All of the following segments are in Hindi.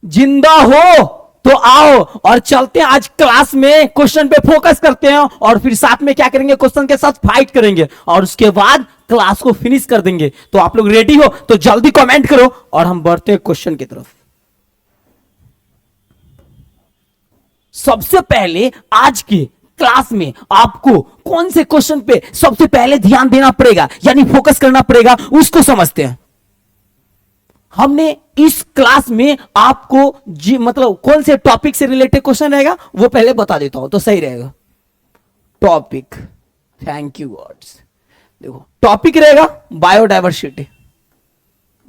जिंदा हो तो आओ और चलते हैं आज क्लास में, क्वेश्चन पे फोकस करते हैं और फिर साथ में क्या करेंगे, क्वेश्चन के साथ फाइट करेंगे और उसके बाद क्लास को फिनिश कर देंगे। तो आप लोग रेडी हो तो जल्दी कमेंट करो और हम बढ़ते हैं क्वेश्चन की तरफ। सबसे पहले आज के क्लास में आपको कौन से क्वेश्चन पे सबसे पहले ध्यान देना पड़ेगा, यानी फोकस करना पड़ेगा, उसको समझते हैं। हमने इस क्लास में आपको मतलब कौन से टॉपिक से रिलेटेड क्वेश्चन रहेगा वो पहले बता देता हूं तो सही रहेगा। Topic, thank you gods. देखो टॉपिक रहेगा बायोडायवर्सिटी।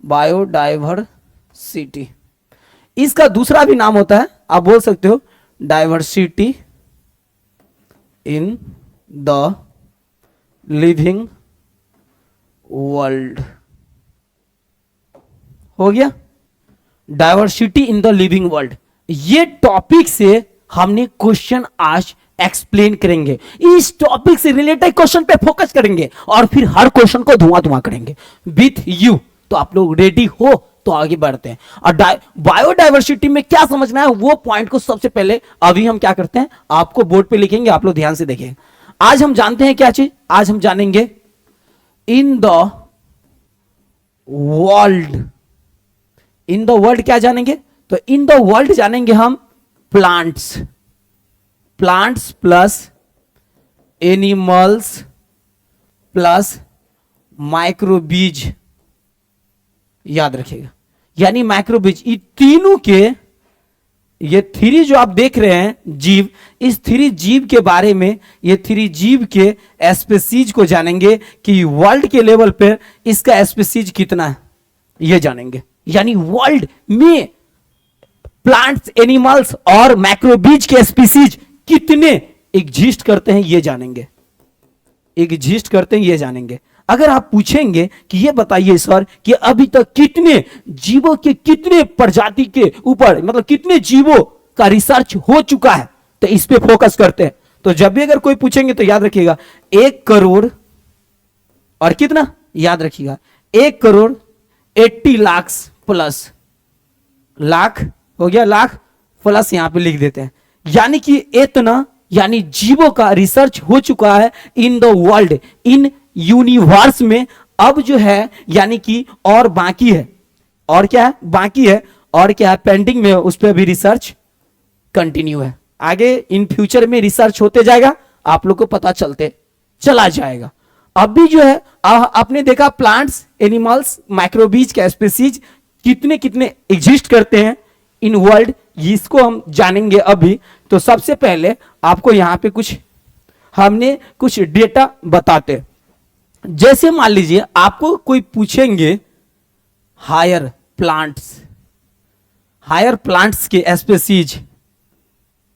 बायोडायवर्सिटी इसका दूसरा भी नाम होता है, आप बोल सकते हो diversity in the living world. हो गया, diversity in the living world. ये टॉपिक से हमने क्वेश्चन आज एक्सप्लेन करेंगे। इस टॉपिक से रिलेटेड क्वेश्चन पे फोकस करेंगे और फिर हर क्वेश्चन को धुआं करेंगे विथ यू। तो आप लोग रेडी हो तो आगे बढ़ते हैं। और बायोडायवर्सिटी में क्या समझना है वो पॉइंट को सबसे पहले अभी हम क्या करते हैं, आपको बोर्ड पे लिखेंगे, आप लोग ध्यान से देखेंगे। आज हम जानते हैं क्या चीज, आज हम जानेंगे in the world. In the world क्या जानेंगे, तो इन द वर्ल्ड जानेंगे हम plants, plants plus animals plus microbes. याद रखिएगा, यानी माइक्रोबीज, ये तीनों के, ये थ्री जो आप देख रहे हैं जीव, इस थ्री जीव के बारे में, ये थ्री जीव के स्पीसीज को जानेंगे कि वर्ल्ड के लेवल पर इसका स्पीसीज कितना है, ये जानेंगे। यानी वर्ल्ड में प्लांट्स, एनिमल्स और माइक्रोबीज के स्पीसीज कितने एग्जिस्ट करते हैं ये जानेंगे, एग्जिस्ट करते हैं ये जानेंगे। अगर आप पूछेंगे कि ये बताइए सर कि अभी तक कितने जीवों के, कितने प्रजाति के ऊपर, मतलब कितने जीवों का रिसर्च हो चुका है, तो इस पे फोकस करते हैं। तो जब भी अगर कोई पूछेंगे तो याद रखिएगा 1 करोड़ और कितना, याद रखिएगा 1 करोड़ 80 लाख प्लस, लाख हो गया, लाख प्लस यहां पे लिख देते हैं, यानी कि इतना, यानी जीवों का रिसर्च हो चुका है इन द वर्ल्ड, इन यूनिवर्स में। अब जो है यानी कि और बाकी है, और क्या है बाकी है, और क्या है पेंडिंग में, उस पर भी रिसर्च कंटिन्यू है। आगे इन फ्यूचर में रिसर्च होते जाएगा, आप लोग को पता चलते चला जाएगा। अभी जो है आपने देखा प्लांट्स, एनिमल्स, माइक्रोबीज के स्पीसीज कितने कितने एग्जिस्ट करते हैं इन वर्ल्ड, इसको हम जानेंगे अभी। तो सबसे पहले आपको यहां पे कुछ, हमने कुछ डेटा बताते। जैसे मान लीजिए आपको कोई पूछेंगे हायर प्लांट्स, हायर प्लांट्स के स्पीसीज,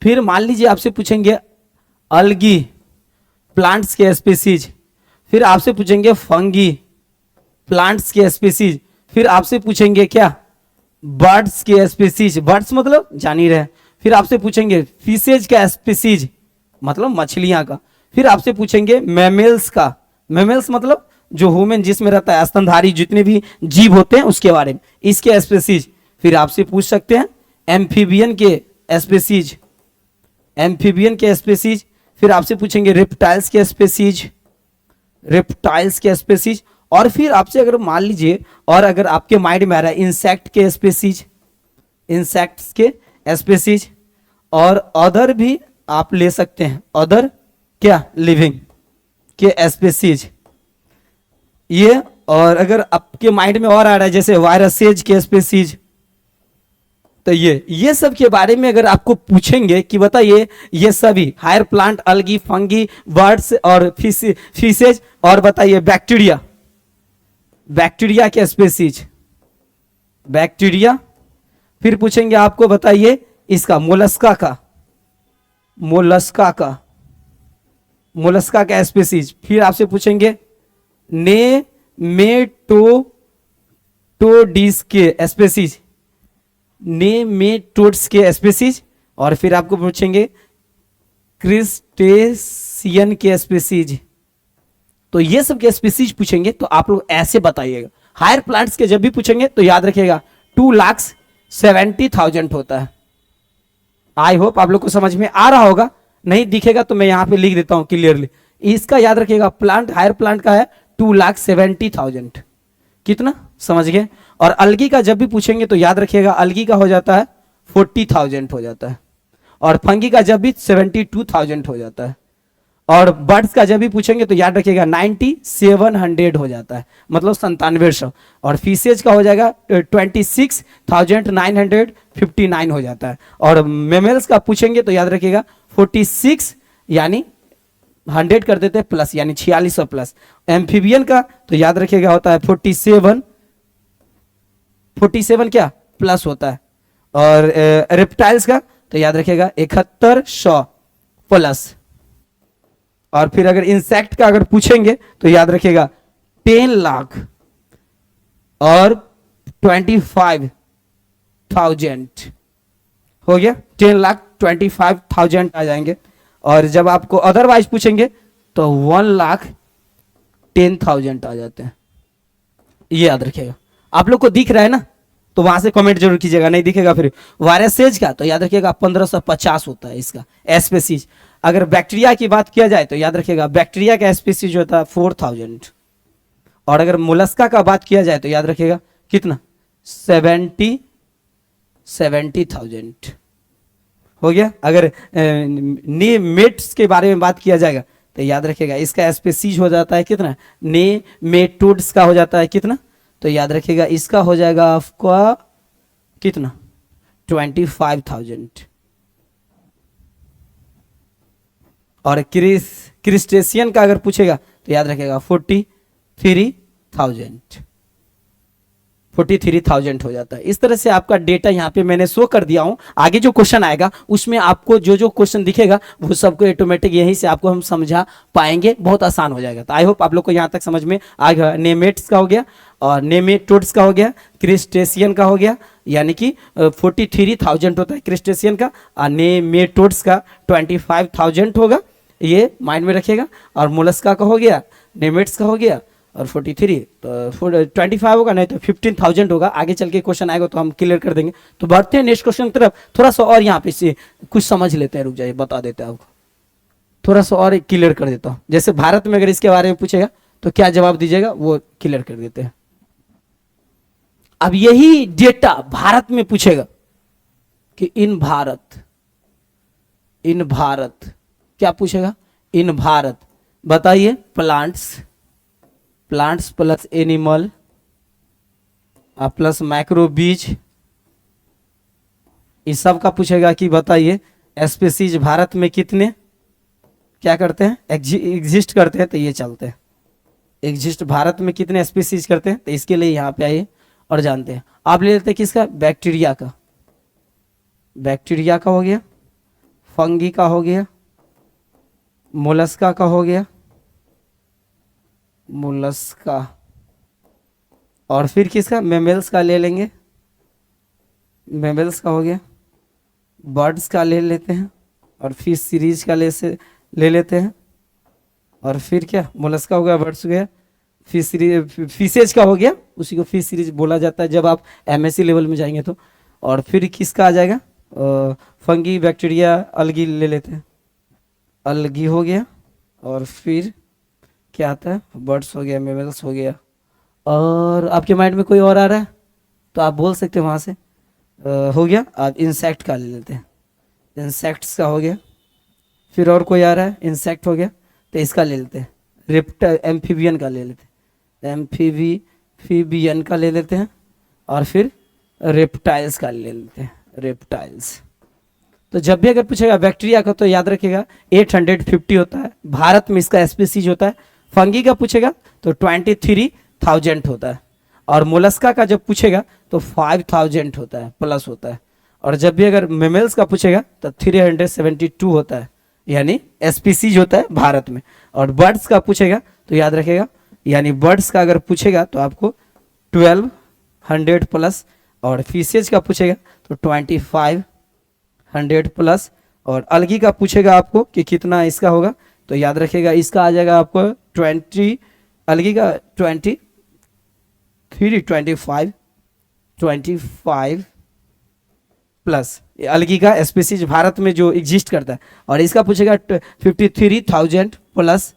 फिर मान लीजिए आपसे पूछेंगे अलगी प्लांट्स के स्पीसीज, फिर आपसे पूछेंगे फंगी प्लांट्स के स्पीसीज, फिर आपसे पूछेंगे क्या बर्ड्स के स्पीसीज, बर्ड्स मतलब जान ही रहे, फिर आपसे पूछेंगे फिशेज का स्पीसीज मतलब मछलियां का, फिर आपसे पूछेंगे मैमल्स का, मैमल्स मतलब जो ह्यूमन जिसमें रहता है, स्तनधारी जितने भी जीव होते हैं उसके बारे में, इसके स्पीसीज। फिर आपसे पूछ सकते हैं एम्फीबियन के स्पीसीज, एम्फीबियन के स्पीसीज, फिर आपसे पूछेंगे रेप्टाइल्स के स्पीसीज, रेप्टाइल्स के स्पीसीज, और फिर आपसे अगर मान लीजिए, और अगर आपके माइंड में आ रहा है इंसेक्ट के स्पीसीज, इंसेक्ट्स के स्पीसीज, और अदर भी आप ले सकते हैं, अदर क्या लिविंग के स्पीसीज ये। और अगर आपके माइंड में और आ रहा है जैसे वायरसेज के स्पीसीज, तो ये सब के बारे में अगर आपको पूछेंगे कि बताइए ये सभी हायर प्लांट, अलगी, फंगी, बर्ड्स और फिशेज, और बताइए बैक्टीरिया, बैक्टीरिया के स्पीसीज, बैक्टीरिया, फिर पूछेंगे आपको बताइए इसका मोलस्का का, मोलस्का का, मोलस्का का स्पीसीज, फिर आपसे पूछेंगे नेमेटोडिस के स्पीसीज, नेमेटोड्स के स्पीसीज, और फिर आपको पूछेंगे क्रिस्टेशियन के स्पीसीज। तो ये सब के स्पीसीज पूछेंगे तो आप लोग ऐसे बताइएगा। हायर प्लांट्स के जब भी पूछेंगे तो याद रखिएगा 70,000 होता है। आई होप आप लोग को समझ में आ रहा होगा, नहीं दिखेगा तो मैं यहां पे लिख देता हूं क्लियरली। इसका याद रखिएगा, प्लांट हायर प्लांट का है 2,70,000। कितना समझ गए। और अलगी का जब भी पूछेंगे तो याद रखिएगा, अलगी का हो जाता है 40,000 हो जाता है, और फंगी का जब भी 72,000 हो जाता है, और बर्ड्स का जब भी पूछेंगे तो याद रखिएगा 9700 हो जाता है, मतलब 9700। और फिशेज का हो जाएगा 26,959 हो जाता है। और मेमल्स का पूछेंगे तो याद रखिएगा 46, यानी 100 कर देते हैं प्लस, यानी 4600 प्लस। एम्फीबियन का तो याद रखिएगा होता है 47 क्या प्लस होता है। और रेप्टाइल्स का तो याद रखिएगा 7100 प्लस। और फिर अगर इंसेक्ट का अगर पूछेंगे तो याद रखिएगा 10 लाख और 25,000 हो गया, 10,25,000 आ जाएंगे। और जब आपको अदरवाइज पूछेंगे तो 1,10,000 आ जाते हैं। ये याद रखिएगा। आप लोग को दिख रहा है ना, तो वहां से कमेंट जरूर कीजिएगा, नहीं दिखेगा फिर। वायरसेज का तो याद रखिएगा 1550 होता है इसका स्पीसीज। अगर बैक्टीरिया की बात किया जाए तो याद रखिएगा बैक्टीरिया का स्पीसीज होता है 4,000। और अगर मोलस्का का बात किया जाए तो याद रखिएगा कितना 70,000 हो गया। अगर नेमेट्स के बारे में बात किया जाएगा तो याद रखिएगा इसका स्पीसीज हो जाता है कितना, नेमेटोड्स का हो जाता है कितना, तो याद रखिएगा इसका हो जाएगा आपका कितना 25,000। और क्रिस्टेशियन का अगर पूछेगा तो याद रखिएगा 43,000 हो जाता है। इस तरह से आपका डेटा यहाँ पे मैंने शो कर दिया हूं। आगे जो क्वेश्चन आएगा उसमें आपको जो जो क्वेश्चन दिखेगा वो सबको ऑटोमेटिक यहीं से आपको हम समझा पाएंगे, बहुत आसान हो जाएगा। तो आई होप आप लोग को यहाँ तक समझ में आ गया। नेमेट्स का हो गया, और नेमेटोड्स का हो गया, क्रिस्टेशियन का हो गया, यानी कि 43,000 होता है क्रिस्टेशियन का, और नेमेटोड्स का 25,000 होगा, ये माइंड में रखिएगा। और मोलस्का का हो गया, नेमेट्स का हो गया, और 43 तो 25 होगा, नहीं तो 15,000 होगा। आगे चल के क्वेश्चन आएगा तो हम क्लियर कर देंगे। तो बढ़ते हैं नेक्स्ट क्वेश्चन की तरफ। थोड़ा सा और यहाँ पे से कुछ समझ लेते हैं, रुक जाइए बता देते हैं आपको, थोड़ा सा और क्लियर कर देता हूँ। जैसे भारत में अगर इसके बारे में पूछेगा तो क्या जवाब दीजिएगा वो क्लियर कर देते हैं। अब यही डेटा भारत में पूछेगा कि इन भारत क्या पूछेगा, इन भारत बताइए प्लांट्स प्लस एनिमल प्लस माइक्रोबीज, इस सब का पूछेगा कि बताइए स्पीसीज भारत में कितने क्या करते हैं, एग्जिस्ट करते हैं। तो ये चलते हैं एग्जिस्ट भारत में कितने स्पीसीज करते हैं, तो इसके लिए यहाँ पे आइए और जानते हैं। आप ले लेते हैं किसका, बैक्टीरिया का हो गया, फंगी का हो गया, मोलस्का का हो गया, मोलस्का, और फिर किसका, मेमल्स का ले लेंगे, मेमल्स का हो गया, बर्ड्स का ले लेते हैं, और फिश सीरीज का ले लेते हैं, और फिर क्या मोलस्का हो गया, बर्ड्स हो गया, फिश सीरीज, फिशेज का हो गया, उसी को फिश सीरीज बोला जाता है जब आप एमएससी लेवल में जाएंगे तो। और फिर किसका आ जाएगा, फंगी, बैक्टीरिया, अलगी ले लेते हैं, अलगी हो गया, और फिर क्या आता है, बर्ड्स हो गया, मेमल्स हो गया। और आपके माइंड में कोई और आ रहा है तो आप बोल सकते हैं वहाँ से। हो गया। आप इंसेक्ट का ले लेते हैं, इंसेक्ट्स का हो गया। फिर और कोई आ रहा है, इंसेक्ट हो गया तो इसका ले लेते हैं, एम्फीबियन का ले लेते हैं, एम्फीबियन का ले लेते हैं। और फिर रेप्टाइल्स का ले लेते हैं, रेप्टाइल्स। तो जब भी अगर पूछेगा बैक्टीरिया का तो याद रखिएगा 850 होता है, भारत में इसका स्पीसीज होता है। फंगी का पूछेगा तो 23,000 होता है, और मोलस्का का जब पूछेगा तो 5,000 होता है, प्लस होता है। और जब भी अगर मेमल्स का पूछेगा तो 372 होता है, यानी स्पीसीज होता है भारत में। और बर्ड्स का पूछेगा तो याद रखेगा, यानी बर्ड्स का अगर पूछेगा तो आपको 1200 प्लस, और फिशेज का पूछेगा तो 2500 प्लस। और अलगी का पूछेगा आपको कि कितना इसका होगा तो याद रखिएगा इसका आ जाएगा आपको 20, अलगी का 23, 25 प्लस अलगी का स्पीसीज भारत में जो एग्जिस्ट करता है, और इसका पूछेगा 53,000 प्लस,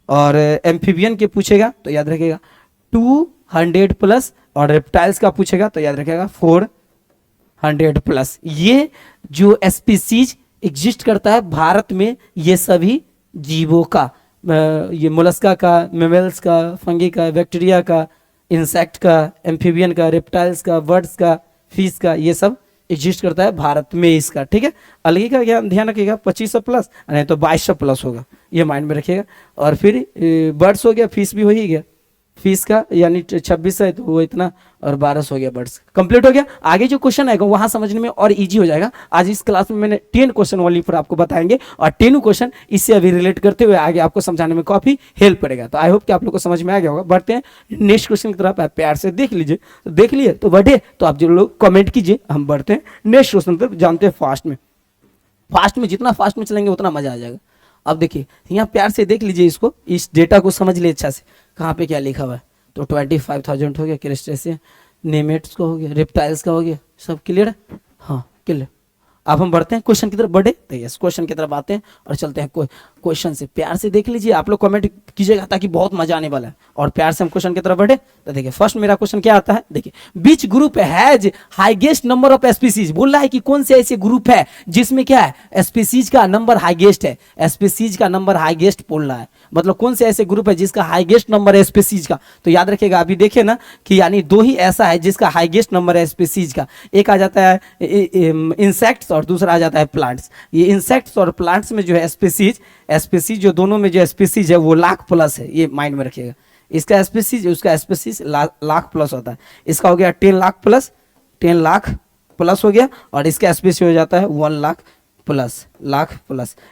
और एम्फीबियन के पूछेगा तो याद रखिएगा 200 प्लस, और रेप्टाइल्स का पूछेगा तो याद रखिएगा 400 प्लस। ये जो स्पीसीज एग्जिस्ट करता है भारत में, ये सभी जीवों का, ये मोलस्का का, मेमल्स का, फंगी का, बैक्टीरिया का, इंसेक्ट का, एम्फीबियन का, रेप्टाइल्स का, बर्ड्स का, फिश का, ये सब एग्जिस्ट करता है भारत में इसका। ठीक है, अलगी का ध्यान रखिएगा 2500 प्लस, नहीं तो 2200 प्लस होगा, ये माइंड में रखिएगा। और फिर बर्ड्स हो गया, फिश भी हो ही गया, फिश का यानी 26 है तो वो इतना, और 1200 हो गया बर्ड्स। कंप्लीट हो गया। आगे जो क्वेश्चन आएगा वहां समझने में और इजी हो जाएगा। आज इस क्लास में मैंने 10 क्वेश्चन ओनली पर आपको बताएंगे, और 10 क्वेश्चन इससे अभी रिलेट करते हुए आगे आपको समझाने में काफी हेल्प करेगा। तो आई होप कि आप लोग को समझ में आ गया होगा। बढ़ते हैं नेक्स्ट क्वेश्चन की तरफ, आप प्यार से देख लीजिए, तो देख लिए तो बढ़े तो आप जो लोग कमेंट कीजिए। हम बढ़ते हैं नेक्स्ट क्वेश्चन तरफ, जानते हैं फास्ट में जितना फास्ट में चलेंगे उतना मजा आ जाएगा। अब देखिए यहाँ प्यार से देख लीजिए, इसको, इस डेटा को समझ लिए अच्छा से, कहाँ पे क्या लिखा हुआ है। तो 25,000 हो गया, क्रेस्टेशियन, नेमेट्स का हो गया, रेप्टाइल्स का हो गया, सब क्लियर है। हाँ क्लियर। अब हम बढ़ते हैं क्वेश्चन की तरफ, बढ़े तो यस क्वेश्चन की तरफ आते हैं और चलते हैं क्वेश्चन से। प्यार से देख लीजिए, आप लोग कमेंट कीजिएगा ताकि बहुत मजा आने वाला है। और प्यार से हम क्वेश्चन की तरफ बढ़े तो देखिए फर्स्ट मेरा क्वेश्चन क्या आता है, देखिए which group has highest number of species. बोल रहा है कि कौन से ऐसे ग्रुप है जिसमें क्या है, स्पीसीज का नंबर हाईएस्ट है, स्पीसीज का नंबर हाईएस्ट बोल रहा है, मतलब कौन से ऐसे ग्रुप है जिसका हाईएस्ट नंबर है स्पीसीज का। तो याद रखिएगा, अभी देखिए ना कि यानी दो ही ऐसा है जिसका हाईएस्ट नंबर है स्पीसीज का। एक आ जाता है इंसेक्ट्स और दूसरा आ जाता है प्लांट्स। ये इंसेक्ट्स और प्लांट्स में जो है स्पीसीज जो दोनों में जो स्पीसीज है वो लाख प्लस है, ये माइंड में रखिएगा। इसका स्पीसीज उसका स्पीसीज लाख प्लस होता है। इसका हो गया 10 लाख प्लस, 10 लाख प्लस हो गया, और इसका स्पीसीज हो जाता है 1 लाख प्लस,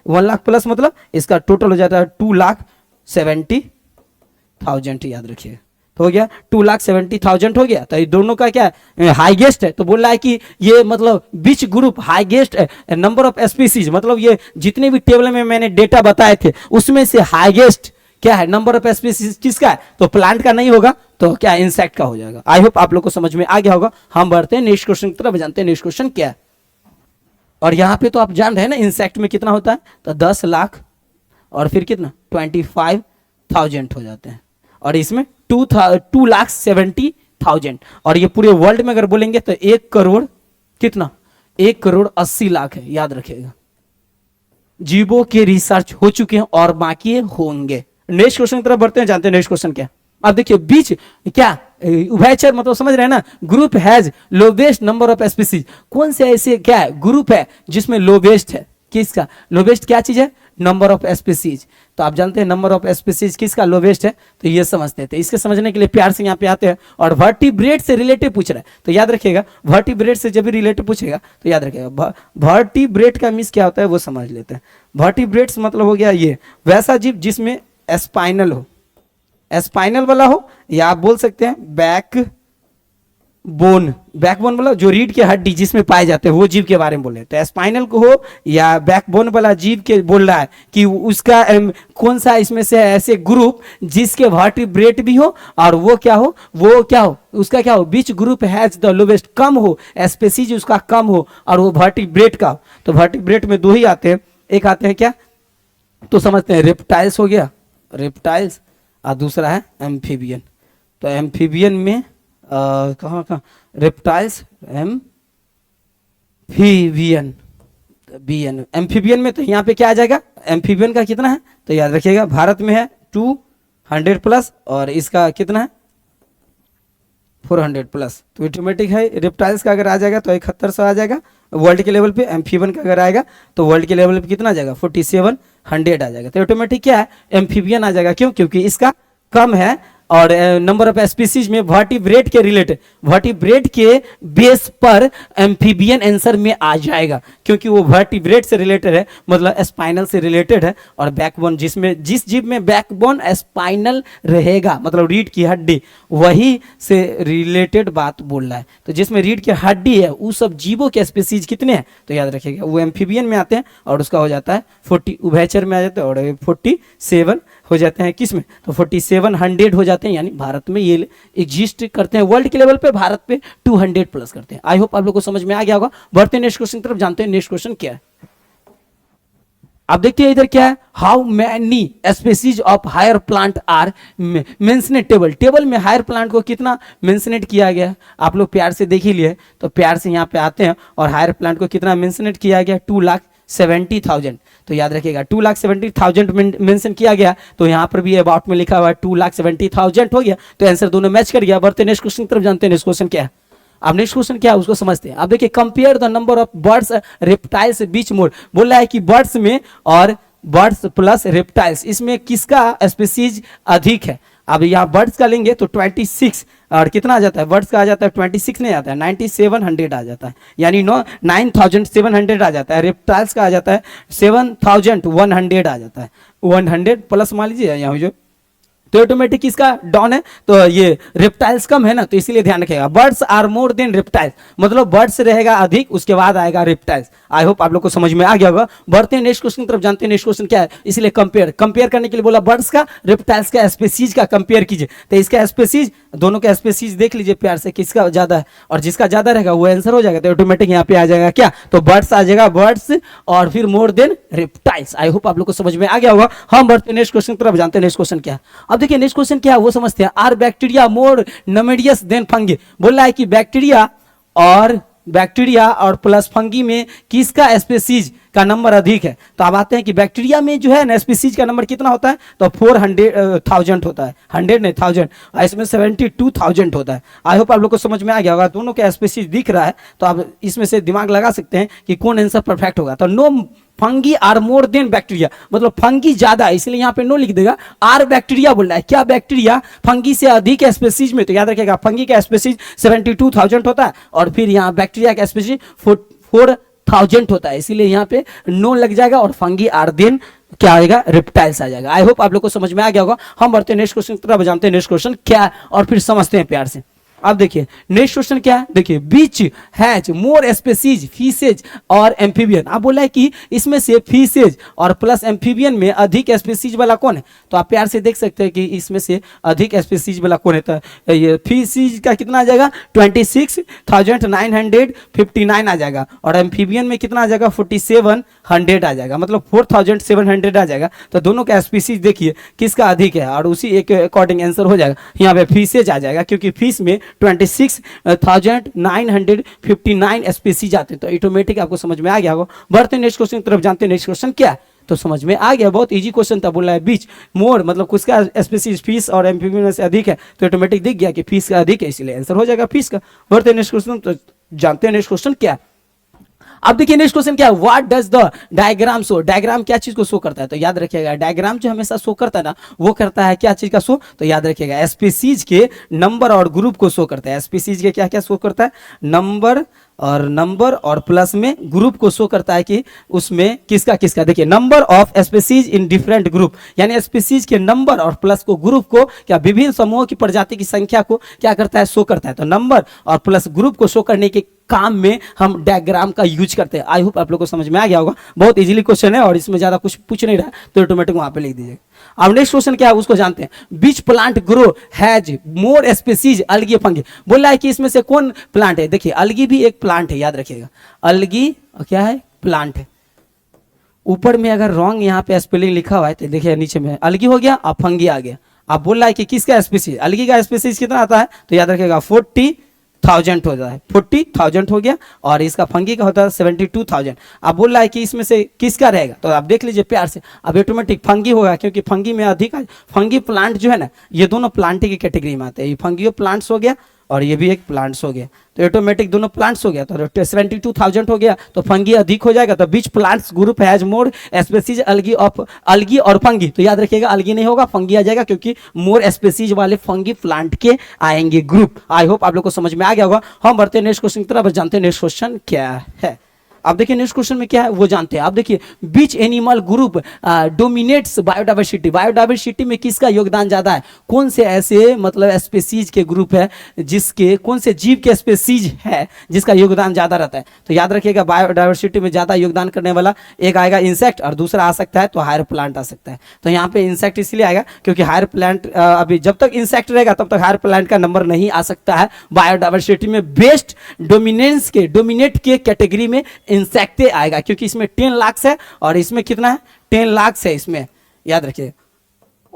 1 लाख प्लस मतलब इसका टोटल हो जाता है 2,70,000। याद रखिए, तो हो गया 2,70,000 हो गया। तो ये दोनों का क्या है, हाईएस्ट है। तो बोल रहा है कि ये मतलब which group highest number of species, मतलब ये जितने भी टेबल में मैंने डेटा बताए थे उसमें से हाईएस्ट क्या है नंबर ऑफ स्पीसीज किसका है, तो प्लांट का नहीं होगा, तो क्या इंसेक्ट का हो जाएगा। आई होप आप लोग को समझ में आ गया होगा। हम बढ़ते हैं नेक्स्ट क्वेश्चन की तरफ, जानते हैं नेक्स्ट क्वेश्चन क्या है। और यहाँ पे तो आप जान रहे हैं ना इंसेक्ट में कितना होता है, तो 10 लाख और फिर कितना 25,000 हो जाते हैं, और इसमें 2,70,000। और ये पूरे वर्ल्ड में अगर बोलेंगे तो 1 करोड़ कितना, 1,80,00,000 है। याद रखिएगा, जीवों के रिसर्च हो चुके हैं और बाकी होंगे। नेक्स्ट क्वेश्चन की तरफ बढ़ते हैं, जानते हैं नेक्स्ट क्वेश्चन क्या। अब देखिए बीच क्या उभयचर, मतलब समझ रहे हैं ना, group has lowest number of species. कौन से ऐसे क्या है ग्रुप है जिसमें लोवेस्ट है, किसका लोवेस्ट क्या चीज है, नंबर ऑफ स्पीसीज। तो आप जानते हैं नंबर ऑफ स्पीसीज किसका लोवेस्ट है, तो ये समझते हैं। तो इसके समझने के लिए प्यार से यहाँ पे आते हैं, और वर्टिब्रेट से रिलेटेड पूछ रहा है। तो याद रखिएगा वर्टिब्रेट से जब भी रिलेटेड पूछेगा तो याद रखिएगा वर्टिब्रेट का मीन्स क्या होता है वो समझ लेते हैं। वर्टिब्रेट्स मतलब हो गया ये वैसा जीव जिसमें स्पाइनल हो, स्पाइनल वाला हो, या आप बोल सकते हैं बैकबोन मतलब जो रीढ़ की हड्डी जिसमें पाए जाते हैं वो जीव के बारे में बोल रहे हैं। तो स्पाइनल को हो या बैकबोन वाला जीव के बोल रहा है कि उसका कौन सा इसमें से ऐसे ग्रुप जिसके वर्टिब्रेट भी हो और वो क्या हो उसका क्या हो, बीच ग्रुप हैज द लोवेस्ट, कम हो स्पीसीज उसका कम हो और वो वर्टिब्रेट का हो। तो वर्टिब्रेट में दो ही आते हैं, एक आते हैं क्या तो समझते हैं रेप्टाइल्स हो गया, रेप्टाइल्स, और दूसरा है एम्फीबियन। तो एम्फीबियन में कहाँ रेप्टाइल्स एम्फीबियन में तो यहाँ पे क्या आ जाएगा, एम्फीबियन का कितना है तो याद रखिएगा भारत में है 200 प्लस और इसका कितना है 400 प्लस। तो ऑटोमेटिक है रेप्टाइल्स का अगर आ जाएगा तो 7100 आ जाएगा वर्ल्ड के लेवल पे। एम्फीबियन का अगर आएगा तो वर्ल्ड के लेवल पे कितना आ जाएगा 4700 आ जाएगा। तो ऑटोमेटिक क्या है एम्फीबियन आ जाएगा, क्यों, क्योंकि इसका कम है और नंबर ऑफ स्पीसीज में वर्टिब्रेट के रिलेटेड, वर्टिब्रेट के बेस पर एम्फीबियन आंसर में आ जाएगा, क्योंकि वो वर्टिब्रेट से रिलेटेड है, मतलब स्पाइनल से रिलेटेड है। और बैकबोन जिसमें जिस जीव में बैकबोन स्पाइनल रहेगा, मतलब रीढ़ की हड्डी, वही से रिलेटेड बात बोल रहा है। तो जिसमें रीढ़ की हड्डी है उस सब जीवों के स्पीसीज कितने हैं तो याद रखिएगा वो एम्फीबियन में आते हैं और उसका हो जाता है 40, उभयचर में आ जाता है और 47 हो जाते हैं किस में, तो 4700 हो जाते हैं, यानी भारत में ये एग्जिस्ट करते हैं। वर्ल्ड के लेवल पे भारत पे 200 प्लस करते हैं। आई होप आप लोग को समझ में आ गया होगा। बढ़ते हैं नेक्स्ट क्वेश्चन की तरफ, जानते हैं नेक्स्ट क्वेश्चन क्या है। आप देखते हैं इधर क्या है, how many species of higher plant are mentioned table. Table में हायर प्लांट को कितना मेंशनेड किया गया, आप लोग प्यार से देख ही लिए, तो प्यार से यहाँ पे आते हैं और हायर प्लांट को कितना मेंशनेड किया गया, 2,70,000। तो याद रखिएगा 2,70,000 मेंशन किया गया, तो यहाँ पर भी अबाउट में लिखा हुआ है 2,70,000 हो गया, तो आंसर दोनों मैच कर गया। बढ़ते नेक्स्ट क्वेश्चन की तरफ, जानते हैं नेक्स्ट क्वेश्चन क्या है। अब नेक्स्ट क्वेश्चन क्या है उसको समझते हैं। अब देखिए, compare the number of birds reptiles which more. बोल रहा है कि बर्ड्स में और बर्ड्स प्लस रेप्टाइल्स, इसमें किसका स्पीसीज अधिक है। अब यहाँ बर्ड्स का लेंगे तो 26, और कितना आ जाता है, बर्ड्स का आ जाता है 26 नहीं आता है, 9700 आ जाता है, यानी 9700 आ जाता है। रेप्टाइल्स का आ जाता है 7100 आ जाता है, 100 प्लस मान लीजिए यहाँ जो, तो ऑटोमेटिक इसका डाउन है, तो ये रेप्टाइल्स कम है ना, तो इसीलिए ध्यान रखिएगा। Birds are more than reptiles, मतलब बर्ड्स रहेगा अधिक, उसके बाद आएगा रेप्टाइल्स। आई होप आप लोग को समझ में आ गया होगा। बढ़ते हैं नेक्स्ट क्वेश्चन की तरफ, जानते हैं नेक्स्ट क्वेश्चन क्या है। इसलिए कंपेयर करने के लिए बोला, बर्ड्स का रेप्टाइल्स का स्पीसीज का कंपेयर कीजिए, तो इसका स्पीसीज, दोनों का स्पीसीज देख लीजिए प्यार से, किसका ज्यादा है, और जिसका ज्यादा रहेगा वो आंसर हो जाएगा। तो ऑटोमेटिक यहाँ पे आ जाएगा क्या, तो बर्ड्स आ जाएगा, बर्ड्स और फिर मोर देन रेप्टाइल्स। आई होप आप लोग को समझ में आ गया होगा। हम बढ़ते हैं नेक्स्ट क्वेश्चन की तरफ, जानते हैं नेक्स्ट क्वेश्चन क्या है। अब देखिए नेक्स्ट क्वेश्चन क्या है वो समझते हैं। Are bacteria more numerous than fungi. बोल रहा है कि बैक्टीरिया और प्लस फंगी में किसका स्पीसीज का नंबर अधिक है। तो अब आते हैं कि बैक्टीरिया में जो है ना स्पीसीज का नंबर कितना होता है, तो 400,000 होता है, 100 नहीं 1000, इसमें 72,000 होता है। आई होप आप लोग को समझ में आ गया होगा। दोनों का स्पीसीज दिख रहा है, तो आप इसमें से दिमाग लगा सकते हैं कि कौन आंसर परफेक्ट होगा। तो no fungi are more than bacteria, मतलब फंगी ज्यादा है, इसलिए यहाँ पे नो लिख देगा। आर बैक्टीरिया बोल रहा है, क्या बैक्टीरिया फंगी से अधिक है स्पीसीज में, तो याद रखिएगा फंगी का स्पीसीज 72,000 होता है, और फिर यहाँ बैक्टीरिया का स्पीसीज 4,000 होता है, इसीलिए यहाँ पे नो लग जाएगा, और फंगी आर देन क्या आएगा, रेप्टाइल्स आ जाएगा। आई होप आप लोग को समझ में आ गया होगा। हम बढ़ते हैं नेक्स्ट क्वेश्चन की तरफ, जानते हैं नेक्स्ट क्वेश्चन क्या है, और फिर समझते हैं प्यार से। अब देखिए नेक्स्ट क्वेश्चन क्या है, देखिए बीच हैज मोर स्पीसीज फिशेज और एम्फीबियन। आप बोला है कि इसमें से फिशेज और प्लस एम्फीबियन में अधिक स्पीसीज वाला कौन है, तो आप प्यार से देख सकते हैं कि इसमें से अधिक स्पीसीज वाला कौन है। तो ये फिशेज का कितना आ जाएगा, 26,959 आ जाएगा, और एम्फीबियन में कितना आ जाएगा, 4700 आ जाएगा, मतलब 4,700 आ जाएगा। तो दोनों का स्पीसीज देखिए किसका अधिक है, और उसी एक अकॉर्डिंग आंसर हो जाएगा। यहाँ पे फिशेज आ जाएगा, क्योंकि फिश में 26,959 स्पीसीज आते हैं, तो ऑटोमेटिक आपको समझ में आ गया होगा। बढ़ते हैं नेक्स्ट क्वेश्चन की तरफ, जानते हैं नेक्स्ट क्वेश्चन क्या है, तो समझ में आ गया। बहुत इजी क्वेश्चन था, बोल रहा है बीच मोर, मतलब किसका स्पीसीज फिश और एम्फीबियन में से अधिक है, तो ऑटोमेटिक दिख गया कि फिश का अधिक है, इसलिए आंसर हो जाएगा फिश का। बढ़ते हैं नेक्स्ट क्वेश्चन, तो जानते हैं नेक्स्ट क्वेश्चन क्या है। अब देखिए नेक्स्ट क्वेश्चन क्या है, what does the diagram show. Diagram क्या चीज को शो करता है, तो याद रखिएगा डायग्राम जो हमेशा शो करता है ना, वो करता है क्या चीज का शो, तो याद रखिएगा स्पीसीज के नंबर और ग्रुप को शो करता है। स्पीसीज के क्या क्या शो करता है, नंबर और प्लस में ग्रुप को शो करता है कि उसमें किसका किसका। देखिए number of species in different group, यानी स्पीसीज के नंबर और प्लस को ग्रुप को क्या विभिन्न समूहों की प्रजाति की संख्या को क्या करता है, शो करता है। तो नंबर और प्लस ग्रुप को शो करने के काम में हम डायग्राम का यूज करते हैं। आई होप आप लोग को समझ में आ गया होगा। बहुत इजीली क्वेश्चन है, और इसमें ज्यादा कुछ पूछ नहीं रहा, तो ऑटोमेटिक वहां पे लिख दीजिएगा। अब नेक्स्ट क्वेश्चन क्या है उसको जानते हैं। Which plant group has more species algae fungi. बोल रहा है कि इसमें से कौन प्लांट है, देखिए अलगी भी एक प्लांट है, याद रखिएगा अलगी क्या है, प्लांट है। ऊपर में अगर रॉन्ग यहाँ पे स्पेलिंग लिखा हुआ है तो देखिए नीचे में अलगी हो गया और फंगी आ गया। आप बोल रहा है कि किसका स्पीसीज, अलगी का स्पीसीज कितना आता है, तो याद रखिएगा 40,000 हो जाता है, 40,000 हो गया, और इसका फंगी का होता है 72,000। अब बोल रहा है कि इसमें से किसका रहेगा, तो आप देख लीजिए प्यार से। अब ऑटोमेटिक फंगी होगा, क्योंकि फंगी में अधिक फंगी प्लांट जो है ना, ये दोनों प्लांट की कैटेगरी में आते हैं। ये फंगी प्लांट्स हो गया, और ये भी एक प्लांट्स हो गया, तो ऑटोमेटिक दोनों प्लांट्स हो गया, तो 72,000 हो गया, तो फंगी अधिक हो जाएगा। तो which plants group has more species algae और फंगी, तो याद रखिएगा अलगी नहीं होगा, फंगी आ जाएगा, क्योंकि मोर स्पीसीज वाले फंगी प्लांट के आएंगे ग्रुप। आई होप आप लोग को समझ में आ गया होगा। हम बढ़ते हैं नेक्स्ट क्वेश्चन की तरफ, जानते हैं नेक्स्ट क्वेश्चन क्या है। आप देखिए नेक्स्ट क्वेश्चन में क्या है वो जानते हैं। आप देखिए which animal group dominates biodiversity, biodiversity में किसका योगदान ज्यादा है, कौन से ऐसे मतलब स्पेसीज के ग्रुप है जिसके, कौन से जीव के स्पेसीज है जिसका योगदान ज्यादा रहता है। तो याद रखिएगा बायोडाइवर्सिटी में ज्यादा योगदान करने वाला एक आएगा इंसेक्ट और दूसरा आ सकता है तो हायर प्लांट आ सकता है। तो यहाँ पे इंसेक्ट इसलिए आएगा क्योंकि हायर प्लांट अभी जब तक इंसेक्ट रहेगा तब तक हायर प्लांट का नंबर नहीं आ सकता है बायोडाइवर्सिटी में। बेस्ट डोमिनेट के कैटेगरी में इंसेक्ट आएगा क्योंकि इसमें 10 लाख है और इसमें कितना है 10 लाख है इसमें, याद रखिए,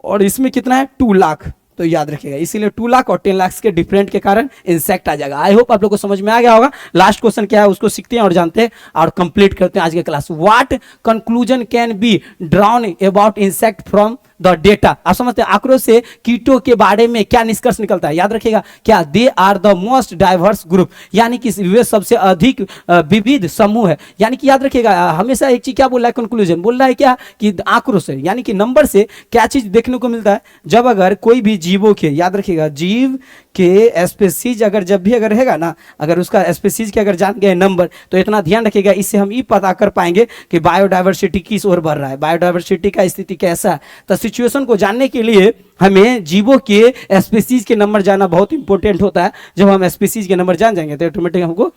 और इसमें कितना है 2 लाख। तो याद रखिएगा इसीलिए 2 लाख और 10 लाख के डिफरेंट के कारण इंसेक्ट आ जाएगा। आई होप आप लोग को समझ में आ गया होगा। लास्ट क्वेश्चन क्या है उसको सीखते हैं और जानते हैं और कंप्लीट करते हैं आज के class. What conclusion can be drawn about insect from the data. आप समझते हैं आंकड़ों से कीटों के बारे में क्या निष्कर्ष निकलता है। याद रखिएगा क्या, they are the most diverse group, यानी कि वे सबसे अधिक विविध समूह है। यानी कि याद रखिएगा हमेशा एक चीज क्या बोल रहा है, कंक्लूजन बोल रहा है क्या कि आंकड़ों से यानी कि नंबर से क्या चीज देखने को मिलता है, जब अगर कोई भी जीवों के, याद रखिएगा जीव के स्पेसीज अगर जब भी अगर रहेगा ना, अगर उसका स्पेसीज के अगर जान गए नंबर, तो इतना ध्यान रखिएगा इससे हम ये पता कर पाएंगे कि बायोडाइवर्सिटी किस ओर बढ़ रहा है, बायोडाइवर्सिटी का स्थिति कैसा है। तो सिचुएशन को जानने के लिए हमें जीवों के स्पीसीज के नंबर जानना बहुत इंपॉर्टेंट होता है। जब हम स्पीसीज के नंबर जान जाएंगे तो ऑटोमेटिक हमको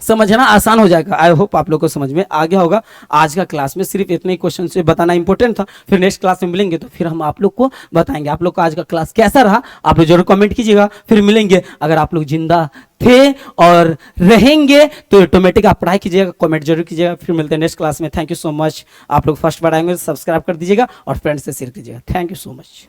समझना आसान हो जाएगा। आई होप आप लोग को समझ में आ गया होगा। आज का क्लास में सिर्फ इतने क्वेश्चन से बताना इंपॉर्टेंट था, फिर नेक्स्ट क्लास में मिलेंगे तो फिर हम आप लोग को बताएंगे। आप लोग का आज का क्लास कैसा रहा आप लोग जरूर कमेंट कीजिएगा, फिर मिलेंगे। अगर आप लोग जिंदा थे और रहेंगे तो ऑटोमेटिक आप पढ़ाई कीजिएगा, कमेंट जरूर कीजिएगा। फिर मिलते हैं नेक्स्ट क्लास में। Thank you so much. आप लोग फर्स्ट बार आएंगे सब्सक्राइब कर दीजिएगा और फ्रेंड्स से शेयर कीजिएगा। Thank you so much.